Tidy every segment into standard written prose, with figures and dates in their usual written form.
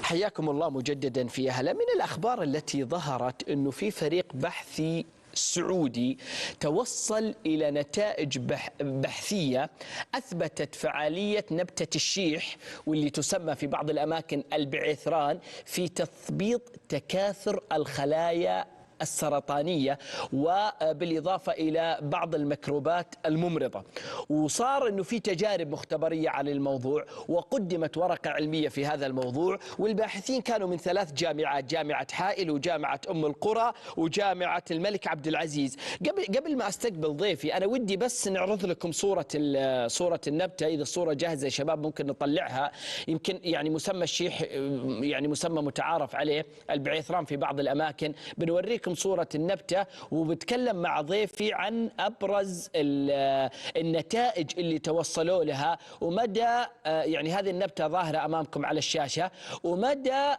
حياكم الله مجددا في أهلا. من الأخبار التي ظهرت أنه في فريق بحثي سعودي توصل إلى نتائج بحثية أثبتت فعالية نبتة الشيح واللي تسمى في بعض الأماكن البعثران في تثبيط تكاثر الخلايا السرطانية وبالإضافة إلى بعض الميكروبات الممرضة. وصار أنه في تجارب مختبرية على الموضوع وقدمت ورقة علمية في هذا الموضوع، والباحثين كانوا من 3 جامعات، جامعة حائل وجامعة أم القرى وجامعة الملك عبد العزيز. قبل ما أستقبل ضيفي أنا ودي بس نعرض لكم صورة النبتة. إذا الصورة جاهزة يا شباب ممكن نطلعها. يمكن يعني مسمى الشيح يعني مسمى متعارف عليه، البعثران في بعض الأماكن. بنوريكم صورة النبتة وبتكلم مع ضيفي عن أبرز النتائج اللي توصلوا لها ومدى يعني هذه النبتة ظاهرة أمامكم على الشاشة ومدى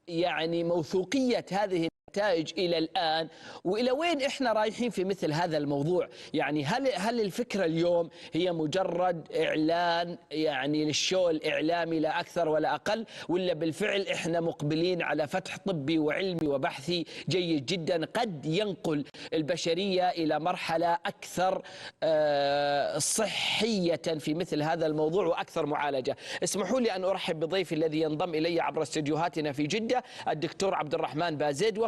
يعني موثوقية هذه النتائج إلى الآن وإلى وين إحنا رايحين في مثل هذا الموضوع. يعني هل الفكرة اليوم هي مجرد إعلان يعني للشو الإعلامي لا أكثر ولا أقل، ولا بالفعل إحنا مقبلين على فتح طبي وعلمي وبحثي جيد جدا قد ينقل البشرية إلى مرحلة أكثر صحية في مثل هذا الموضوع وأكثر معالجة؟ اسمحوا لي أن أرحب بضيفي الذي ينضم إلي عبر استديوهاتنا في جدة، الدكتور عبد الرحمن بازيد،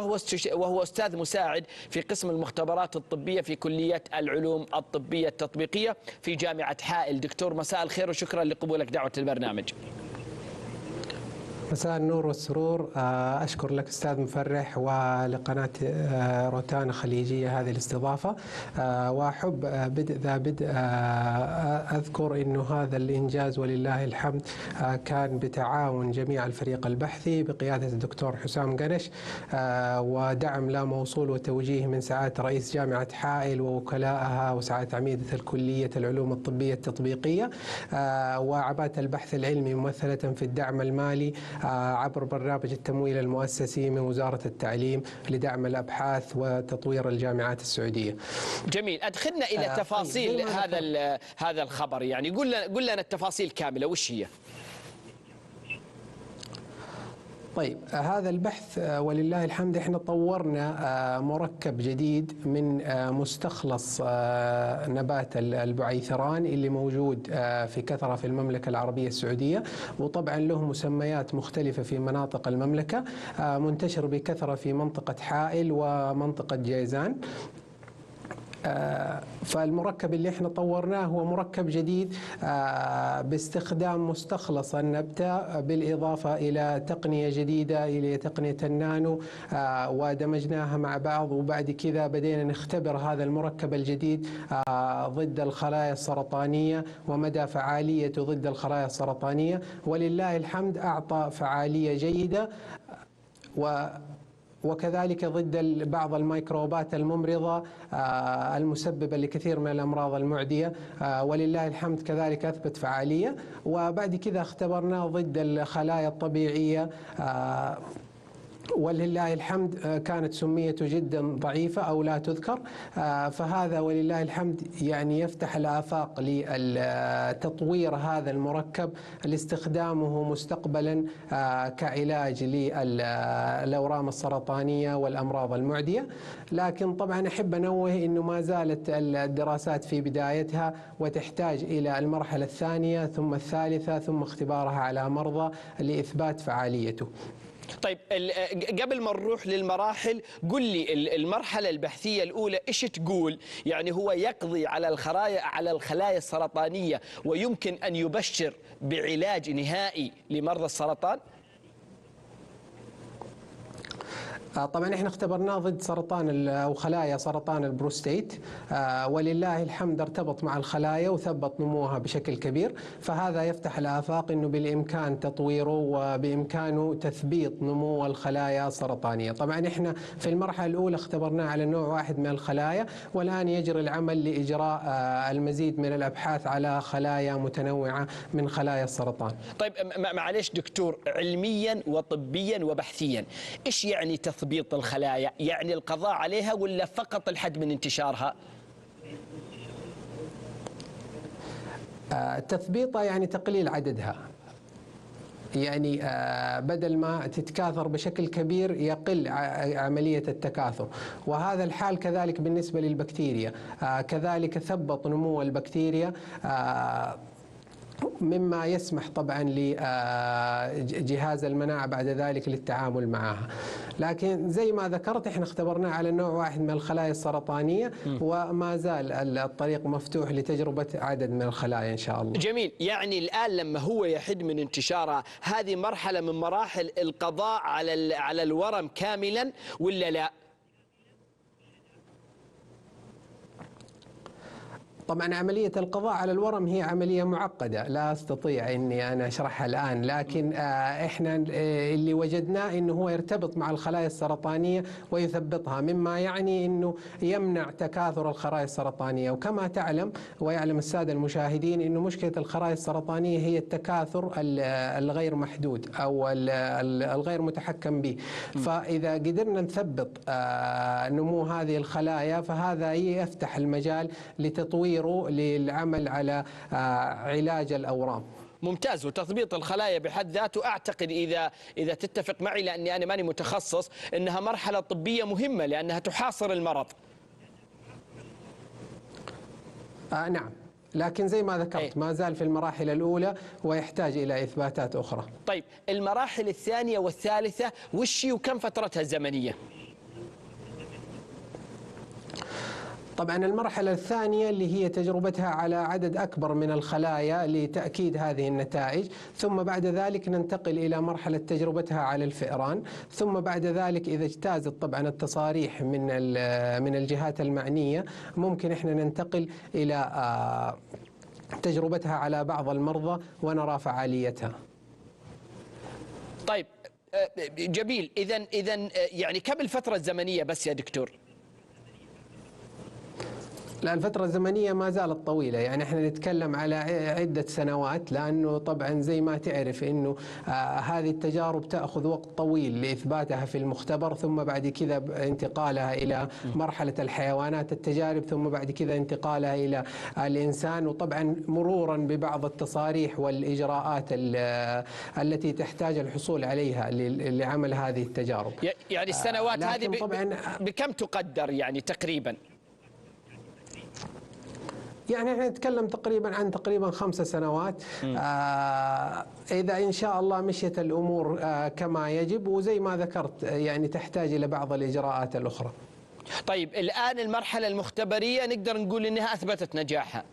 وهو أستاذ مساعد في قسم المختبرات الطبية في كلية العلوم الطبية التطبيقية في جامعة حائل. دكتور مساء الخير وشكرا لقبولك دعوة البرنامج. مساء النور والسرور. أشكر لك أستاذ مفرح ولقناة روتانا خليجية هذه الاستضافة، وأحب بدء أذكر أنه هذا الإنجاز ولله الحمد كان بتعاون جميع الفريق البحثي بقيادة الدكتور حسام قنش، ودعم لا موصول وتوجيه من سعادة رئيس جامعة حائل ووكلائها وسعادة عميدة الكلية العلوم الطبية التطبيقية، وعباءة البحث العلمي ممثلة في الدعم المالي عبر برنامج التمويل المؤسسي من وزارة التعليم لدعم الأبحاث وتطوير الجامعات السعودية. جميل. أدخلنا إلى تفاصيل هذا الخبر، يعني قل لنا التفاصيل كاملة وش هي؟ طيب، هذا البحث ولله الحمد احنا طورنا مركب جديد من مستخلص نبات البعيثران اللي موجود في كثرة في المملكة العربية السعودية، وطبعا له مسميات مختلفة في مناطق المملكة، منتشر بكثرة في منطقة حائل ومنطقة جيزان. فالمركب اللي احنا طورناه هو مركب جديد باستخدام مستخلص النبتة بالإضافة إلى تقنية جديدة إلى تقنية النانو، ودمجناها مع بعض، وبعد كذا بدينا نختبر هذا المركب الجديد ضد الخلايا السرطانية ومدى فعاليته ضد الخلايا السرطانية، ولله الحمد أعطى فعالية جيدة وكذلك ضد بعض الميكروبات الممرضة المسببة لكثير من الأمراض المعدية، ولله الحمد كذلك أثبت فعالية. وبعد كذا اختبرناه ضد الخلايا الطبيعية، ولله الحمد كانت سميته جدا ضعيفة أو لا تذكر، فهذا ولله الحمد يعني يفتح الآفاق لتطوير هذا المركب لاستخدامه مستقبلا كعلاج للأورام السرطانية والأمراض المعدية. لكن طبعا أحب أنوه أنه ما زالت الدراسات في بدايتها وتحتاج إلى المرحلة الثانية ثم الثالثة ثم اختبارها على مرضى لإثبات فعاليته. طيب، قبل ما نروح للمراحل قل لي المرحلة البحثية الأولى إيش تقول؟ يعني هو يقضي على الخلايا السرطانية ويمكن أن يبشر بعلاج نهائي لمرضى السرطان؟ طبعا احنا اختبرناه ضد سرطان او خلايا سرطان البروستيت، ولله الحمد ارتبط مع الخلايا وثبت نموها بشكل كبير، فهذا يفتح الآفاق انه بالامكان تطويره وبامكانه تثبيط نمو الخلايا السرطانية. طبعا احنا في المرحلة الاولى اختبرناه على نوع واحد من الخلايا، والان يجري العمل لاجراء المزيد من الابحاث على خلايا متنوعة من خلايا السرطان. طيب معلش دكتور، علميا وطبيا وبحثيا ايش يعني تثبيط الخلايا؟ يعني القضاء عليها ولا فقط الحد من انتشارها؟ تثبيطها يعني تقليل عددها. يعني بدل ما تتكاثر بشكل كبير يقل عملية التكاثر. وهذا الحال كذلك بالنسبة للبكتيريا، كذلك ثبط نمو البكتيريا، مما يسمح طبعا لجهاز المناعة بعد ذلك للتعامل معها. لكن زي ما ذكرت احنا اختبرناه على نوع واحد من الخلايا السرطانية، وما زال الطريق مفتوح لتجربة عدد من الخلايا إن شاء الله. جميل. يعني الآن لما هو يحد من انتشارها، هذه مرحلة من مراحل القضاء على الورم كاملا ولا لا؟ طبعا عملية القضاء على الورم هي عملية معقدة لا أستطيع أني أنا أشرحها الآن، لكن إحنا اللي وجدناه أنه هو يرتبط مع الخلايا السرطانية ويثبطها، مما يعني أنه يمنع تكاثر الخلايا السرطانية. وكما تعلم ويعلم السادة المشاهدين أنه مشكلة الخلايا السرطانية هي التكاثر الغير محدود أو الغير متحكم به. فإذا قدرنا نثبط نمو هذه الخلايا فهذا يفتح المجال لتطوير للعمل على علاج الأورام. ممتاز. وتثبيط الخلايا بحد ذاته أعتقد إذا تتفق معي، لأني أنا ماني متخصص، أنها مرحلة طبية مهمة لأنها تحاصر المرض. نعم، لكن زي ما ذكرت ما زال في المراحل الأولى ويحتاج إلى إثباتات أخرى. طيب المراحل الثانية والثالثة وش وكم فترتها الزمنية؟ طبعا المرحلة الثانية اللي هي تجربتها على عدد أكبر من الخلايا لتأكيد هذه النتائج، ثم بعد ذلك ننتقل إلى مرحلة تجربتها على الفئران، ثم بعد ذلك إذا اجتازت طبعا التصاريح من الجهات المعنية ممكن إحنا ننتقل إلى تجربتها على بعض المرضى ونرى فعاليتها. طيب جميل. إذن يعني كم الفترة الزمنية بس يا دكتور؟ لا، الفترة الزمنية ما زالت طويلة، يعني احنا نتكلم على عدة سنوات، لأنه طبعا زي ما تعرف انه هذه التجارب تأخذ وقت طويل لإثباتها في المختبر، ثم بعد كذا انتقالها إلى مرحلة الحيوانات التجارب، ثم بعد كذا انتقالها إلى الإنسان، وطبعا مرورا ببعض التصاريح والإجراءات التي تحتاج الحصول عليها لعمل هذه التجارب. يعني السنوات هذه بكم تقدر يعني تقريبا؟ يعني احنا نتكلم تقريبا 5 سنوات، إذا إن شاء الله مشيت الأمور كما يجب، وزي ما ذكرت يعني تحتاج إلى بعض الإجراءات الأخرى. طيب الآن المرحلة المختبرية نقدر نقول أنها أثبتت نجاحها؟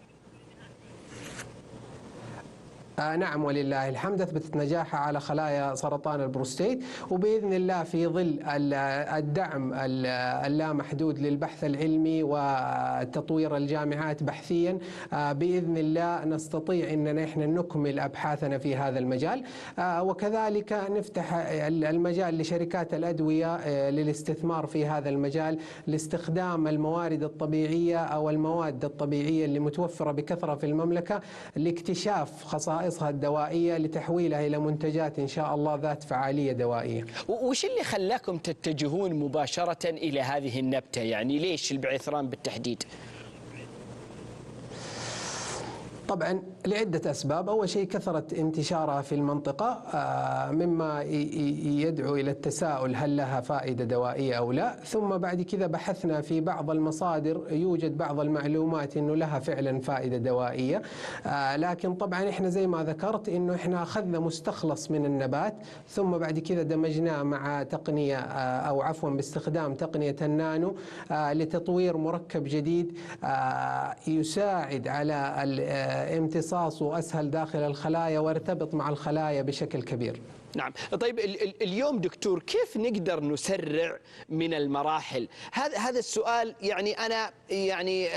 نعم ولله الحمد، أثبتت نجاحها على خلايا سرطان البروستيت، وبإذن الله في ظل الدعم اللامحدود للبحث العلمي وتطوير الجامعات بحثيا بإذن الله نستطيع أننا إحنا نكمل أبحاثنا في هذا المجال، وكذلك نفتح المجال لشركات الأدوية للاستثمار في هذا المجال لاستخدام الموارد الطبيعية أو المواد الطبيعية اللي متوفرة بكثرة في المملكة لاكتشاف خصائصها الدوائية لتحويلها إلى منتجات إن شاء الله ذات فعالية دوائية. وش اللي خلاكم تتجهون مباشرة إلى هذه النبتة؟ يعني ليش البعثران بالتحديد؟ طبعا لعدة أسباب. أول شيء كثرة انتشارها في المنطقة مما يدعو إلى التساؤل هل لها فائدة دوائية أو لا، ثم بعد كذا بحثنا في بعض المصادر يوجد بعض المعلومات أنه لها فعلا فائدة دوائية، لكن طبعا إحنا زي ما ذكرت أنه إحنا أخذنا مستخلص من النبات ثم بعد كذا دمجناه مع تقنية أو عفوا باستخدام تقنية النانو لتطوير مركب جديد يساعد على امتصاصه أسهل داخل الخلايا ويرتبط مع الخلايا بشكل كبير. نعم. طيب اليوم دكتور كيف نقدر نسرع من المراحل؟ هذا السؤال يعني أنا يعني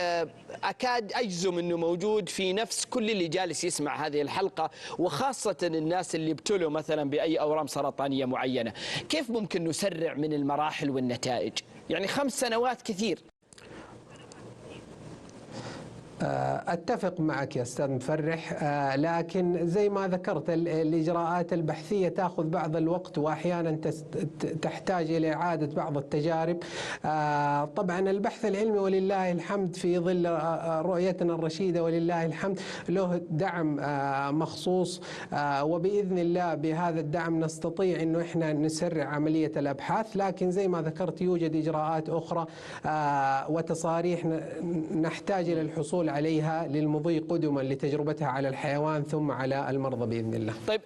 أكاد أجزم أنه موجود في نفس كل اللي جالس يسمع هذه الحلقة، وخاصة الناس اللي ابتلوا مثلا بأي أورام سرطانية معينة. كيف ممكن نسرع من المراحل والنتائج؟ يعني 5 سنوات كثير. أتفق معك يا أستاذ مفرح، لكن زي ما ذكرت الإجراءات البحثية تأخذ بعض الوقت، وأحيانا تحتاج إلى إعادة بعض التجارب. طبعا البحث العلمي ولله الحمد في ظل رؤيتنا الرشيدة ولله الحمد له دعم مخصوص، وبإذن الله بهذا الدعم نستطيع أنه إحنا نسرع عملية الأبحاث. لكن زي ما ذكرت يوجد إجراءات أخرى وتصاريح نحتاج إلى الحصول عليها للمضي قدما لتجربتها على الحيوان ثم على المرضى بإذن الله. طيب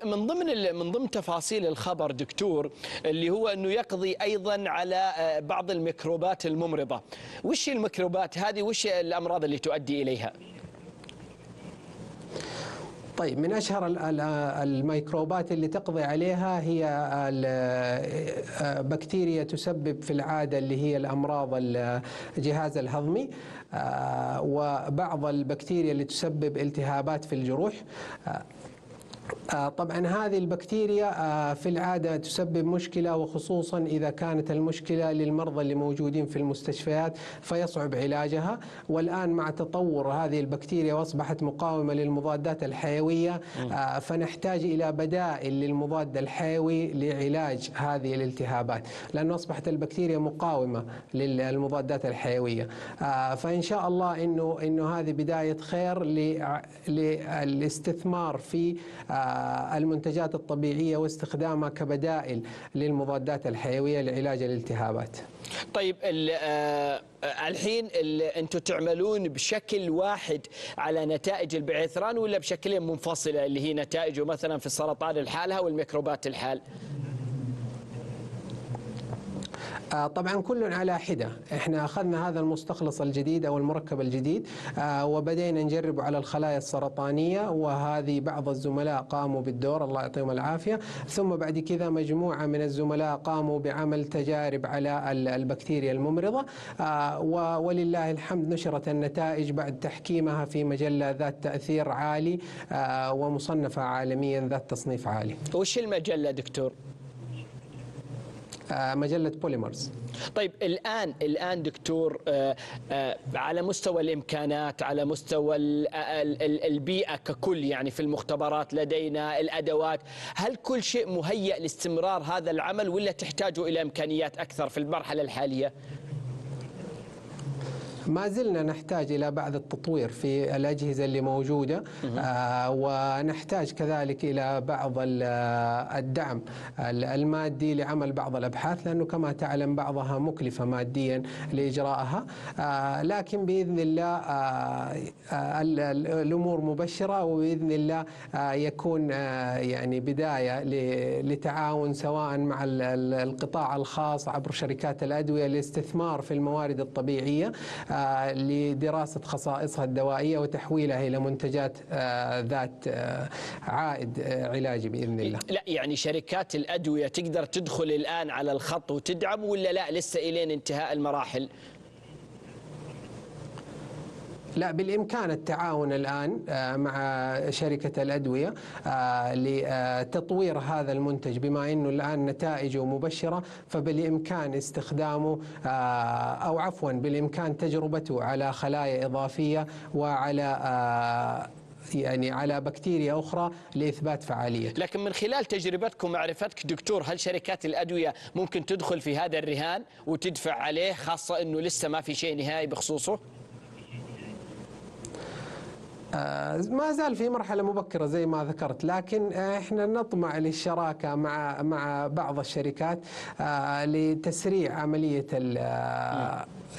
من ضمن تفاصيل الخبر دكتور اللي هو أنه يقضي أيضا على بعض الميكروبات الممرضة. وش الميكروبات هذه؟ وش الأمراض اللي تؤدي إليها؟ طيب، من أشهر الميكروبات اللي تقضي عليها هي بكتيريا تسبب في العادة اللي هي الأمراض الجهاز الهضمي، وبعض البكتيريا اللي تسبب التهابات في الجروح. طبعا هذه البكتيريا في العادة تسبب مشكلة، وخصوصا إذا كانت المشكلة للمرضى اللي موجودين في المستشفيات فيصعب علاجها. والآن مع تطور هذه البكتيريا وأصبحت مقاومة للمضادات الحيوية، فنحتاج إلى بدائل للمضاد الحيوي لعلاج هذه الالتهابات، لأنه أصبحت البكتيريا مقاومة للمضادات الحيوية. فإن شاء الله إنه هذه بداية خير للاستثمار في المنتجات الطبيعية واستخدامها كبدائل للمضادات الحيوية لعلاج الالتهابات. طيب الحين أنتم تعملون بشكل واحد على نتائج البعثران ولا بشكلين منفصلة اللي هي نتائجه مثلا في السرطان الحالة والميكروبات الحال؟ طبعا كل على حدة. احنا أخذنا هذا المستخلص الجديد أو المركب الجديد وبدأنا نجربه على الخلايا السرطانية، وهذه بعض الزملاء قاموا بالدور الله يعطيهم العافية. ثم بعد كذا مجموعة من الزملاء قاموا بعمل تجارب على البكتيريا الممرضة، ولله الحمد نشرت النتائج بعد تحكيمها في مجلة ذات تأثير عالي ومصنفة عالميا ذات تصنيف عالي. وش المجلة دكتور؟ مجلة بوليمرز. طيب الآن دكتور، على مستوى الإمكانات، على مستوى البيئة ككل، يعني في المختبرات لدينا الأدوات، هل كل شيء مهيأ لاستمرار هذا العمل ولا تحتاجوا إلى إمكانيات أكثر في المرحلة الحالية؟ ما زلنا نحتاج إلى بعض التطوير في الأجهزة اللي موجودة، ونحتاج كذلك إلى بعض الدعم المادي لعمل بعض الأبحاث، لأنه كما تعلم بعضها مكلفة ماديا لإجراءها. لكن بإذن الله الأمور مبشرة، وبإذن الله يكون يعني بداية لتعاون سواء مع القطاع الخاص عبر شركات الأدوية للاستثمار في الموارد الطبيعية لدراسة خصائصها الدوائية وتحويلها إلى منتجات ذات عائد علاجي بإذن الله. لا يعني شركات الأدوية تقدر تدخل الآن على الخط وتدعم ولا لا لسه إلين انتهاء المراحل؟ لا، بالإمكان التعاون الآن مع شركة الأدوية لتطوير هذا المنتج، بما أنه الآن نتائجه مبشرة، فبالإمكان استخدامه أو عفوا بالإمكان تجربته على خلايا إضافية وعلى يعني على بكتيريا أخرى لإثبات فعالية. لكن من خلال تجربتكم ومعرفتك دكتور، هل شركات الأدوية ممكن تدخل في هذا الرهان وتدفع عليه، خاصة أنه لسه ما في شيء نهائي بخصوصه؟ ما زال في مرحلة مبكرة زي ما ذكرت، لكن احنا نطمع للشراكة مع بعض الشركات لتسريع عملية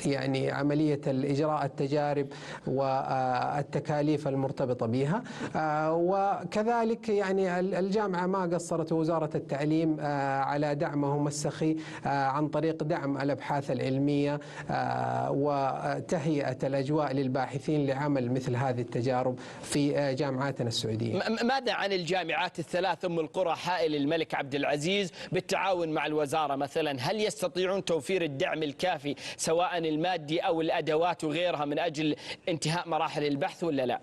يعني عملية الإجراء التجارب والتكاليف المرتبطة بها. وكذلك يعني الجامعة ما قصرت، وزارة التعليم على دعمهم السخي عن طريق دعم الأبحاث العلمية وتهيئة الأجواء للباحثين لعمل مثل هذه التجارب في جامعاتنا السعودية. ماذا عن الجامعات الثلاث أم القرى حائل الملك عبد العزيز بالتعاون مع الوزارة مثلا؟ هل يستطيعون توفير الدعم الكافي سواء المادي أو الأدوات وغيرها من أجل انتهاء مراحل البحث ولا لا؟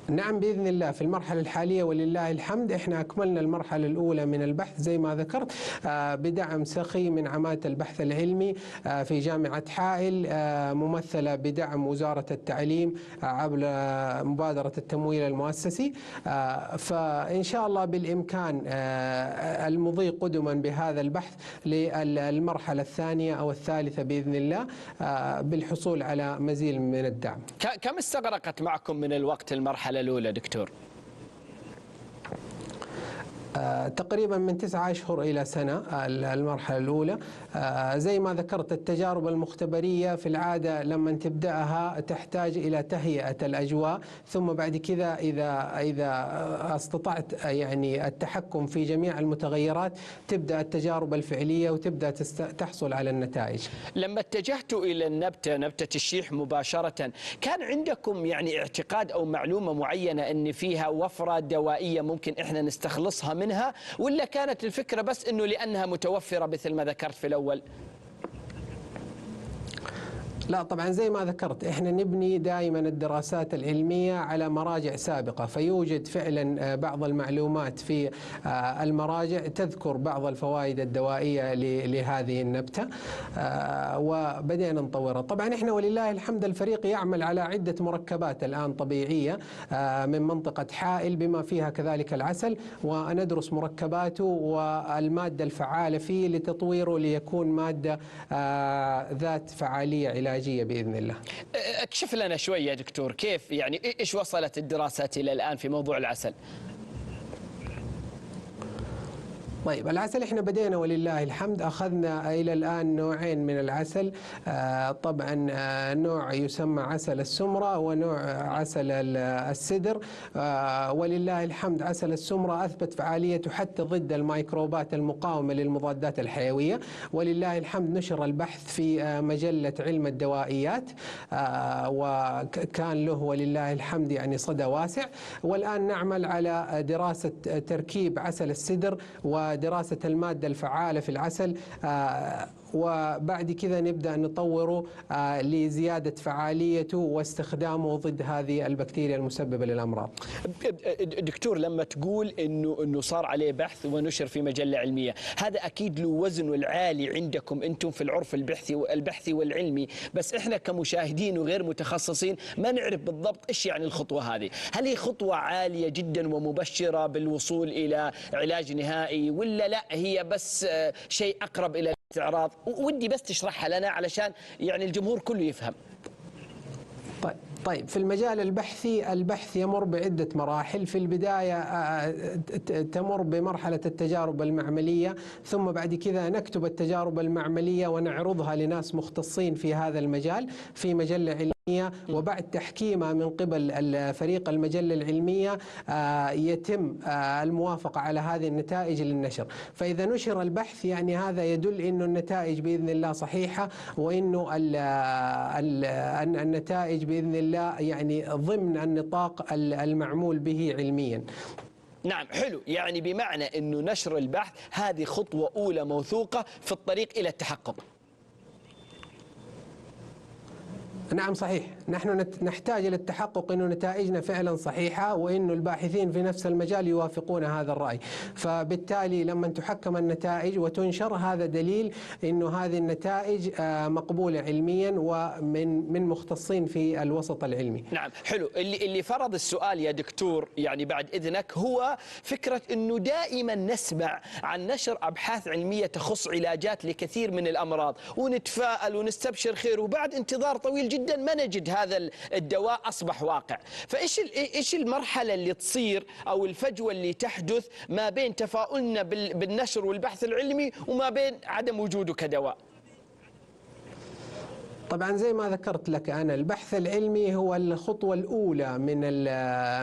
نعم بإذن الله في المرحلة الحالية ولله الحمد احنا أكملنا المرحلة الأولى من البحث زي ما ذكرت بدعم سخي من عمادة البحث العلمي في جامعة حائل، ممثلة بدعم وزارة التعليم عبر مبادرة التمويل المؤسسي. فإن شاء الله بالإمكان المضي قدما بهذا البحث للمرحلة الثانية أو الثالثة بإذن الله بالحصول على مزيد من الدعم. كم استغرقت معكم من الوقت المرحلة الأولى دكتور؟ تقريبا من 9 أشهر إلى سنة المرحلة الأولى. زي ما ذكرت التجارب المختبرية في العادة لما تبدأها تحتاج إلى تهيئة الأجواء، ثم بعد كذا إذا استطعت يعني التحكم في جميع المتغيرات تبدأ التجارب الفعلية وتبدأ تحصل على النتائج. لما اتجهتوا إلى نبتة الشيح مباشرة كان عندكم يعني اعتقاد أو معلومة معينة أن فيها وفرة دوائية ممكن إحنا نستخلصها منها، ولا كانت الفكرة بس أنه لأنها متوفرة مثل ما ذكرت في الأول؟ لا طبعا زي ما ذكرت احنا نبني دائما الدراسات العلمية على مراجع سابقة، فيوجد فعلا بعض المعلومات في المراجع تذكر بعض الفوائد الدوائية لهذه النبتة، وبدأنا نطورها. طبعا احنا ولله الحمد الفريق يعمل على عدة مركبات الآن طبيعية من منطقة حائل بما فيها كذلك العسل، وندرس مركباته والمادة الفعالة فيه لتطويره ليكون مادة ذات فعالية علاجية بإذن الله. اكشف لنا شوية يا دكتور، كيف يعني إيش وصلت الدراسات إلى الآن في موضوع العسل؟ طيب العسل احنا بدينا ولله الحمد أخذنا إلى الآن نوعين من العسل، طبعا نوع يسمى عسل السمرة ونوع عسل السدر. ولله الحمد عسل السمرة أثبت فعاليته حتى ضد الميكروبات المقاومة للمضادات الحيوية، ولله الحمد نشر البحث في مجلة علم الدوائيات وكان له ولله الحمد يعني صدى واسع. والآن نعمل على دراسة تركيب عسل السدر ودراسة المادة الفعالة في العسل، وبعد كذا نبدأ نطوره لزيادة فعاليته واستخدامه ضد هذه البكتيريا المسببة للأمراض. دكتور لما تقول إنه صار عليه بحث ونشر في مجلة علمية، هذا أكيد له وزنه العالي عندكم أنتم في العرف البحثي والعلمي، بس إحنا كمشاهدين وغير متخصصين ما نعرف بالضبط إيش يعني الخطوة هذه. هل هي خطوة عالية جدا ومبشرة بالوصول إلى علاج نهائي، ولا لا هي بس شيء أقرب إلى الاستعراض؟ ودي بس تشرحها لنا علشان يعني الجمهور كله يفهم. طيب في المجال البحثي البحث يمر بعدة مراحل. في البداية تمر بمرحلة التجارب المعملية، ثم بعد كذا نكتب التجارب المعملية ونعرضها لناس مختصين في هذا المجال في مجلة علمية، وبعد تحكيمها من قبل فريق المجلة العلمية يتم الموافقة على هذه النتائج للنشر. فإذا نشر البحث يعني هذا يدل أنه النتائج بإذن الله صحيحة، وأنه النتائج بإذن الله يعني ضمن النطاق المعمول به علميا. نعم حلو، يعني بمعنى أنه نشر البحث هذه خطوة أولى موثوقة في الطريق إلى التحقق. نعم صحيح، نحن نحتاج إلى التحقق أنه نتائجنا فعلا صحيحة وأنه الباحثين في نفس المجال يوافقون هذا الرأي، فبالتالي لما تحكم النتائج وتنشر هذا دليل أنه هذه النتائج مقبولة علميا ومن مختصين في الوسط العلمي. نعم حلو، اللي فرض السؤال يا دكتور يعني بعد إذنك هو فكرة أنه دائما نسمع عن نشر أبحاث علمية تخص علاجات لكثير من الأمراض ونتفائل ونستبشر خير، وبعد انتظار طويل جدا ما نجد هذا الدواء أصبح واقع. فإيش المرحلة اللي تصير أو الفجوة اللي تحدث ما بين تفاؤلنا بالنشر والبحث العلمي وما بين عدم وجوده كدواء؟ طبعا زي ما ذكرت لك أنا البحث العلمي هو الخطوة الأولى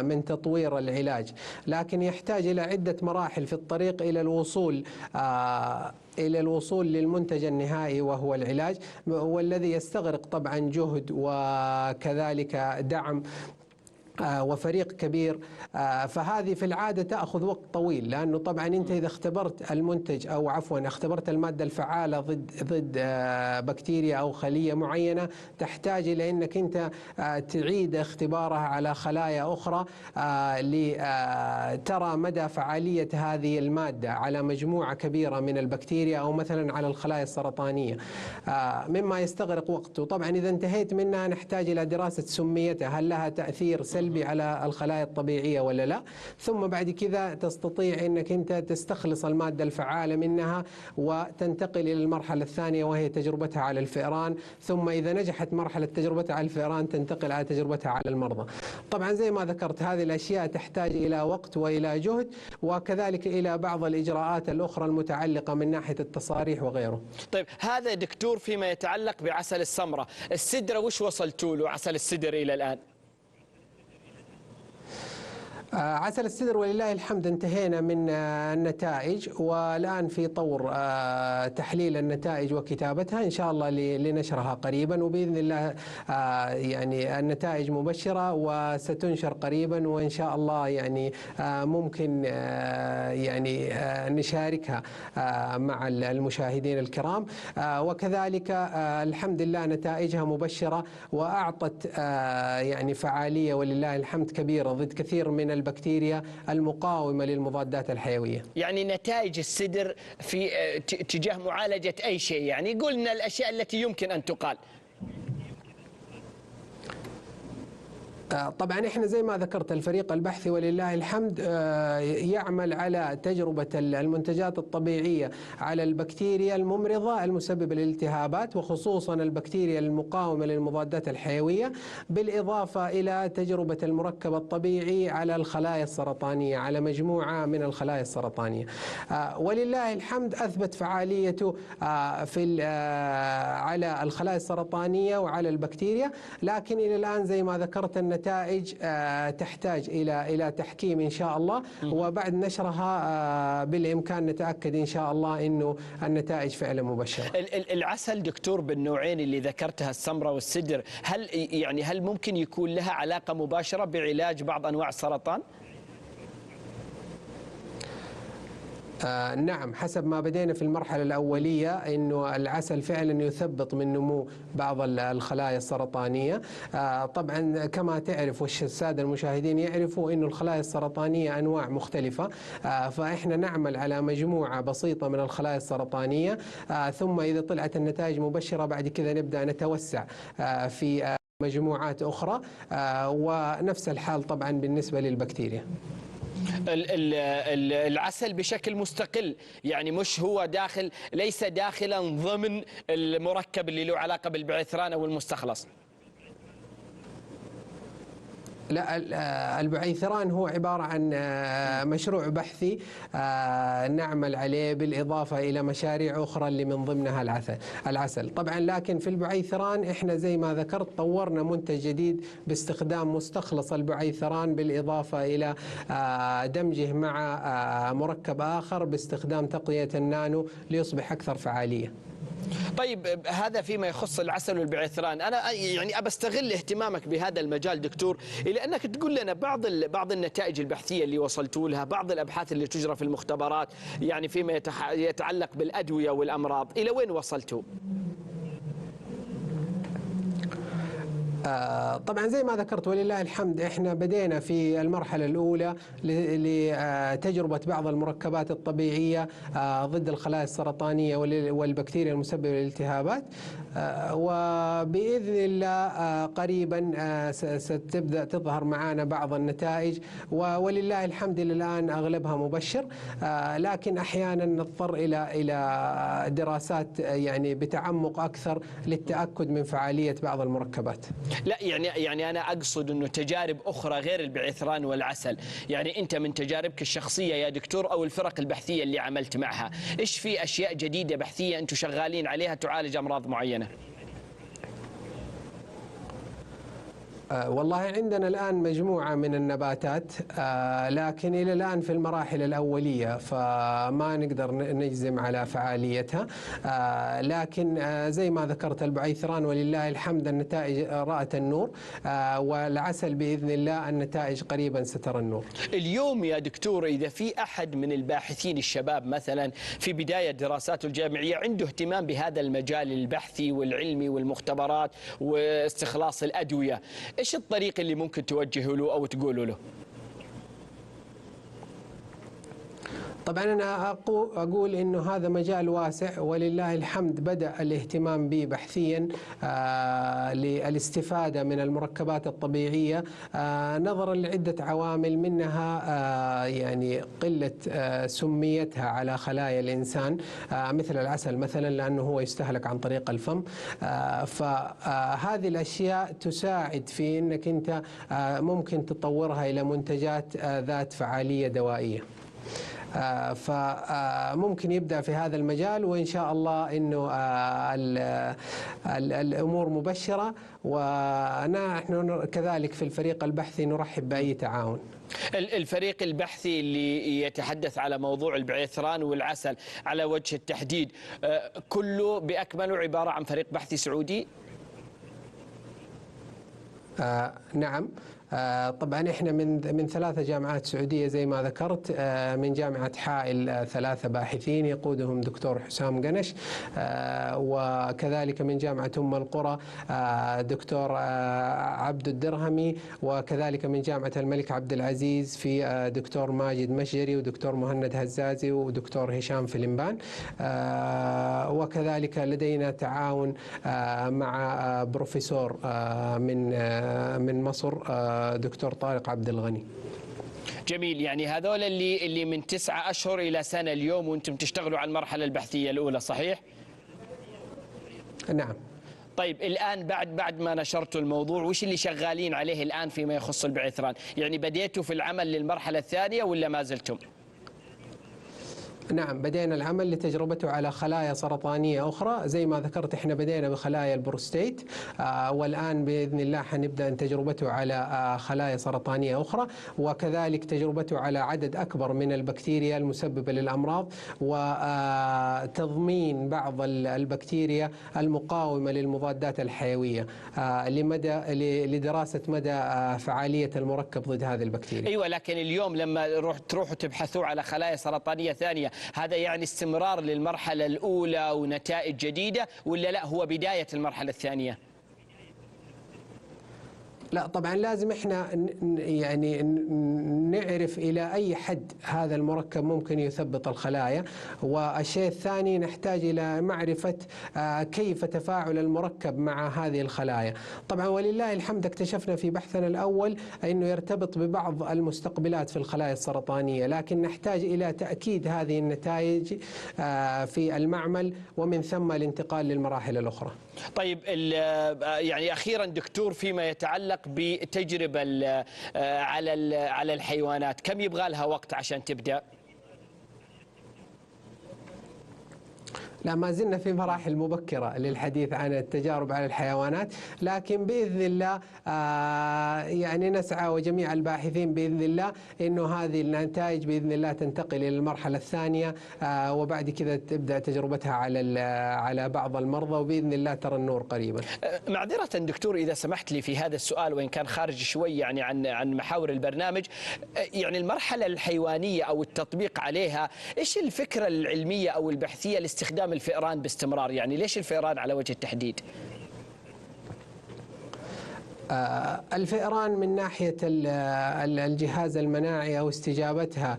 من تطوير العلاج، لكن يحتاج إلى عدة مراحل في الطريق إلى الوصول للمنتج النهائي وهو العلاج، والذي يستغرق طبعا جهد وكذلك دعم وفريق كبير. فهذه في العادة تأخذ وقت طويل، لأنه طبعا أنت إذا اختبرت المنتج أو عفوا اختبرت المادة الفعالة ضد بكتيريا أو خلية معينة، تحتاج إلى أنك أنت تعيد اختبارها على خلايا أخرى لترى مدى فعالية هذه المادة على مجموعة كبيرة من البكتيريا أو مثلا على الخلايا السرطانية، مما يستغرق وقت. وطبعا إذا انتهيت منها نحتاج إلى دراسة سميتها، هل لها تأثير سلبي على الخلايا الطبيعية ولا لا، ثم بعد كذا تستطيع أنك أنت تستخلص المادة الفعالة منها وتنتقل إلى المرحلة الثانية وهي تجربتها على الفئران، ثم إذا نجحت مرحلة تجربتها على الفئران تنتقل على تجربتها على المرضى. طبعا زي ما ذكرت هذه الأشياء تحتاج إلى وقت وإلى جهد، وكذلك إلى بعض الإجراءات الأخرى المتعلقة من ناحية التصاريح وغيره. طيب هذا دكتور فيما يتعلق بعسل السمرة. السدرة وش وصلتوا له عسل السدر إلى الآن؟ عسل السدر ولله الحمد انتهينا من النتائج، والآن في طور تحليل النتائج وكتابتها إن شاء الله لنشرها قريبا، وبإذن الله يعني النتائج مبشرة وستنشر قريبا، وإن شاء الله يعني ممكن يعني نشاركها مع المشاهدين الكرام. وكذلك الحمد لله نتائجها مبشرة وأعطت يعني فعالية ولله الحمد كبيرة ضد كثير من البكتيريا المقاومة للمضادات الحيوية. يعني نتائج السدر في تجاه معالجة أي شيء، يعني قلنا الأشياء التي يمكن أن تقال. طبعا احنا زي ما ذكرت الفريق البحثي ولله الحمد يعمل على تجربة المنتجات الطبيعية على البكتيريا الممرضة المسببة للالتهابات، وخصوصا البكتيريا المقاومة للمضادات الحيوية، بالإضافة إلى تجربة المركب الطبيعي على الخلايا السرطانية، على مجموعة من الخلايا السرطانية. ولله الحمد أثبت فعاليته في على الخلايا السرطانية وعلى البكتيريا، لكن إلى الآن زي ما ذكرت النتائج تحتاج إلى تحكيم إن شاء الله، وبعد نشرها بالإمكان نتأكد إن شاء الله إنه النتائج فعلا مبشرة. العسل دكتور بالنوعين اللي ذكرتها السمرة والسدر، هل ممكن يكون لها علاقة مباشرة بعلاج بعض أنواع السرطان؟ نعم، حسب ما بدينا في المرحلة الأولية إنه العسل فعلا يثبط من نمو بعض الخلايا السرطانية. طبعا كما تعرف والسادة المشاهدين يعرفوا إنه الخلايا السرطانية أنواع مختلفة، فإحنا نعمل على مجموعة بسيطة من الخلايا السرطانية، ثم إذا طلعت النتائج مبشرة بعد كذا نبدأ نتوسع في مجموعات أخرى، ونفس الحال طبعا بالنسبة للبكتيريا. العسل بشكل مستقل، يعني مش هو داخل، ليس داخلا ضمن المركب اللي له علاقة بالبعثران أو المستخلص. لا، البعيثران هو عبارة عن مشروع بحثي نعمل عليه بالإضافة إلى مشاريع أخرى اللي من ضمنها العسل طبعا. لكن في البعيثران إحنا زي ما ذكرت طورنا منتج جديد باستخدام مستخلص البعيثران بالإضافة إلى دمجه مع مركب آخر باستخدام تقنية النانو ليصبح أكثر فعالية. طيب هذا فيما يخص العسل والبعثران. أنا يعني أبستغل اهتمامك بهذا المجال دكتور إلى أنك تقول لنا بعض النتائج البحثية اللي وصلتوا لها، بعض الأبحاث اللي تجرى في المختبرات، يعني فيما يتعلق بالأدوية والأمراض، إلى وين وصلتوا؟ طبعا زي ما ذكرت ولله الحمد احنا بدينا في المرحلة الأولى لتجربة بعض المركبات الطبيعية ضد الخلايا السرطانية والبكتيريا المسببة للالتهابات، وبإذن الله قريبا ستبدأ تظهر معنا بعض النتائج، ولله الحمد الآن أغلبها مبشر، لكن أحيانا نضطر إلى دراسات يعني بتعمق أكثر للتأكد من فعالية بعض المركبات. لا يعني أنا أقصد أنه تجارب أخرى غير البعثران والعسل، يعني أنت من تجاربك الشخصية يا دكتور أو الفرق البحثية اللي عملت معها، إيش في أشياء جديدة بحثية أنتم شغالين عليها تعالج أمراض معينة؟ والله عندنا الآن مجموعة من النباتات، لكن إلى الآن في المراحل الأولية، فما نقدر نجزم على فعاليتها. لكن زي ما ذكرت البعيثران ولله الحمد النتائج رأت النور، والعسل بإذن الله النتائج قريبا سترى النور. اليوم يا دكتور إذا في أحد من الباحثين الشباب مثلا في بداية دراساته الجامعية عنده اهتمام بهذا المجال البحثي والعلمي والمختبرات واستخلاص الأدوية، إيش الطريق اللي ممكن توجهه له أو تقوله له؟ طبعا أنا أقول إنه هذا مجال واسع ولله الحمد بدأ الاهتمام به بحثيا للاستفادة من المركبات الطبيعية، نظرا لعدة عوامل، منها يعني قلة سميتها على خلايا الإنسان، مثل العسل مثلا لأنه هو يستهلك عن طريق الفم. فهذه الأشياء تساعد في أنك أنت ممكن تطورها إلى منتجات ذات فعالية دوائية. فممكن يبدأ في هذا المجال، وإن شاء الله إنه الأمور مبشرة، ونحن كذلك في الفريق البحثي نرحب بأي تعاون. الفريق البحثي اللي يتحدث على موضوع البعثران والعسل على وجه التحديد كله بأكمله عبارة عن فريق بحثي سعودي؟ نعم. طبعا احنا من 3 جامعات سعودية زي ما ذكرت. من جامعة حائل 3 باحثين يقودهم دكتور حسام قنش، وكذلك من جامعة القرى دكتور عبد الدرهمي، وكذلك من جامعة الملك عبد العزيز في دكتور ماجد مشجري ودكتور مهند هزازي ودكتور هشام فلمبان، وكذلك لدينا تعاون مع بروفيسور من مصر دكتور طارق عبد الغني. جميل. يعني هذول اللي من 9 أشهر إلى سنة اليوم وأنتم تشتغلوا على المرحلة البحثية الأولى، صحيح؟ نعم. طيب الآن بعد ما نشرتوا الموضوع وش اللي شغالين عليه الآن فيما يخص البعثران؟ يعني بديتوا في العمل للمرحلة الثانية ولا ما زلتم؟ نعم، بدينا العمل لتجربته على خلايا سرطانية أخرى. زي ما ذكرت احنا بدينا بخلايا البروستيت، والآن بإذن الله حنبدأ تجربته على خلايا سرطانية أخرى، وكذلك تجربته على عدد أكبر من البكتيريا المسببة للأمراض، وتضمين بعض البكتيريا المقاومة للمضادات الحيوية لدراسة مدى فعالية المركب ضد هذه البكتيريا. أيوة، لكن اليوم لما تروحوا تبحثوا على خلايا سرطانية ثانية، هذا يعني استمرار للمرحلة الأولى ونتائج جديدة ولا لا هو بداية المرحلة الثانية؟ لا طبعا لازم احنا يعني نعرف الى اي حد هذا المركب ممكن يثبط الخلايا، والشيء الثاني نحتاج الى معرفة كيف تفاعل المركب مع هذه الخلايا. طبعا ولله الحمد اكتشفنا في بحثنا الاول انه يرتبط ببعض المستقبلات في الخلايا السرطانية، لكن نحتاج الى تأكيد هذه النتائج في المعمل ومن ثم الانتقال للمراحل الاخرى. طيب يعني أخيرا دكتور، فيما يتعلق بتجربة على الحيوانات، كم يبغى لها وقت عشان تبدأ؟ لا، ما زلنا في مراحل مبكرة للحديث عن التجارب على الحيوانات، لكن بإذن الله يعني نسعى وجميع الباحثين بإذن الله إنه هذه النتائج بإذن الله تنتقل إلى المرحلة الثانية، وبعد كذا تبدأ تجربتها على بعض المرضى، وبإذن الله ترى النور قريبا. معذرة دكتور إذا سمحت لي في هذا السؤال وإن كان خارج شوي يعني عن محاور البرنامج، يعني المرحلة الحيوانية أو التطبيق عليها، إيش الفكرة العلمية أو البحثية لاستخدام الفئران باستمرار؟ يعني ليش الفئران على وجه التحديد؟ الفئران من ناحية الجهاز المناعي أو استجابتها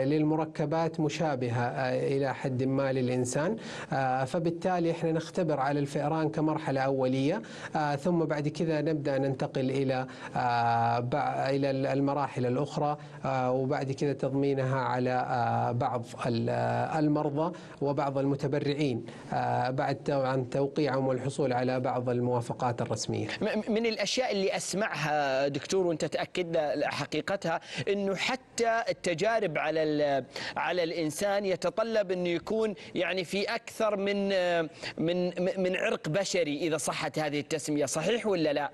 للمركبات مشابهة إلى حد ما للإنسان، فبالتالي احنا نختبر على الفئران كمرحلة أولية، ثم بعد كذا نبدأ ننتقل إلى المراحل الأخرى، وبعد كذا تضمينها على بعض المرضى وبعض المتبرعين بعد طبعا توقيعهم والحصول على بعض الموافقات الرسمية. من الأشياء اللي أسمعها دكتور وأنت تأكد حقيقتها أنه حتى التجارب على الإنسان يتطلب أنه يكون يعني في أكثر من عرق بشري إذا صحت هذه التسمية، صحيح ولا لا؟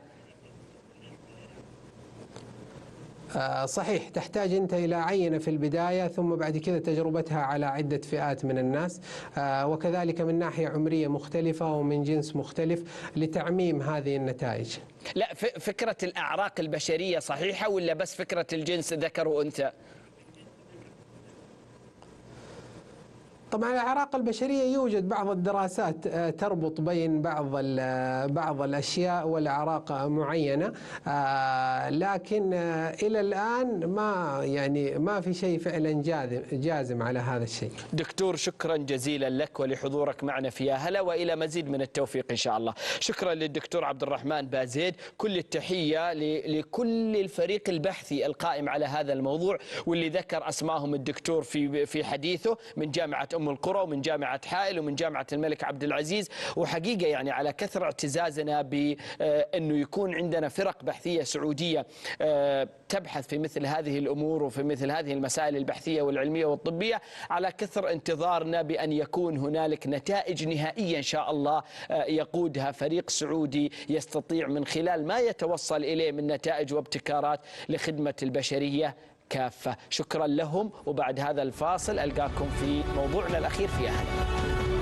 صحيح، تحتاج أنت إلى عينة في البداية، ثم بعد كذا تجربتها على عدة فئات من الناس، وكذلك من ناحية عمرية مختلفة ومن جنس مختلف لتعميم هذه النتائج. لا، فكرة الأعراق البشرية صحيحة ولا بس فكرة الجنس ذكر وأنثى؟ طبعا الأعراق البشرية يوجد بعض الدراسات تربط بين بعض الأشياء والأعراق معينة، لكن إلى الآن ما في شيء فعلا جازم على هذا الشيء. دكتور شكرا جزيلا لك ولحضورك معنا في يا هلا، وإلى مزيد من التوفيق إن شاء الله. شكرا للدكتور عبد الرحمن بازيد، كل التحية لكل الفريق البحثي القائم على هذا الموضوع واللي ذكر أسماهم الدكتور في حديثه، من جامعة أم القرى ومن جامعة حائل ومن جامعة الملك عبد العزيز. وحقيقة يعني على كثر اعتزازنا بأنه يكون عندنا فرق بحثية سعودية تبحث في مثل هذه الأمور وفي مثل هذه المسائل البحثية والعلمية والطبية، على كثر انتظارنا بأن يكون هنالك نتائج نهائية إن شاء الله يقودها فريق سعودي يستطيع من خلال ما يتوصل إليه من نتائج وابتكارات لخدمة البشرية كافة. شكرا لهم، وبعد هذا الفاصل ألقاكم في موضوعنا الأخير في أهلا.